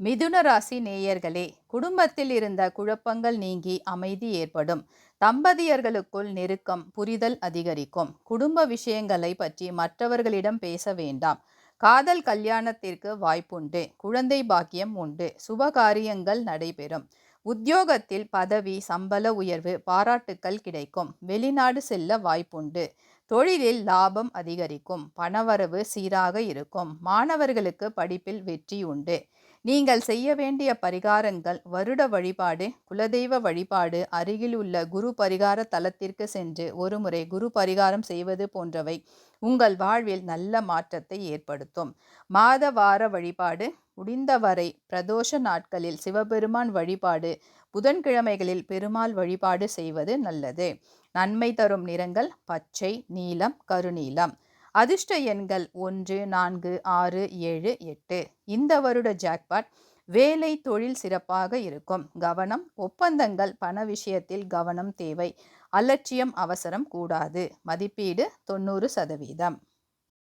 மிதுன ராசி நேயர்களே, குடும்பத்தில் இருந்த குழப்பங்கள் நீங்கி அமைதி ஏற்படும். தம்பதியர்களுக்குள் நெருக்கம், புரிதல் அதிகரிக்கும். குடும்ப விஷயங்களை பற்றி மற்றவர்களிடம் பேச வேண்டாம். காதல் கல்யாணத்திற்கு வாய்ப்புண்டு. குழந்தை பாக்கியம் உண்டு. சுபகாரியங்கள் நடைபெறும். உத்தியோகத்தில் பதவி, சம்பள உயர்வு, பாராட்டுக்கள் கிடைக்கும். வெளிநாடு செல்ல வாய்ப்புண்டு. தொழிலில் லாபம் அதிகரிக்கும். பணவரவு சீராக இருக்கும். மாணவர்களுக்கு படிப்பில் வெற்றி உண்டு. நீங்கள் செய்ய வேண்டிய பரிகாரங்கள் வருட வழிபாடு, குலதெய்வ வழிபாடு, அருகில் உள்ள குரு பரிகார தலத்திற்கு சென்று ஒருமுறை குரு பரிகாரம் செய்வது போன்றவை உங்கள் வாழ்வில் நல்ல மாற்றத்தை ஏற்படுத்தும். மாத வார வழிபாடு, முடிந்தவரை பிரதோஷ நாட்களில் சிவபெருமான் வழிபாடு, புதன்கிழமைகளில் பெருமாள் வழிபாடு செய்வது நல்லது. நன்மை தரும் நிறங்கள் பச்சை, நீலம், கருநீலம். அதிர்ஷ்ட எண்கள் 1, 4, 6, 7, 8. இந்த வருட ஜாக்பாட் வேலை, தொழில் சிறப்பாக இருக்கும். கவனம், ஒப்பந்தங்கள், பண விஷயத்தில் கவனம் தேவை. அலட்சியம், அவசரம் கூடாது. மதிப்பீடு 90%.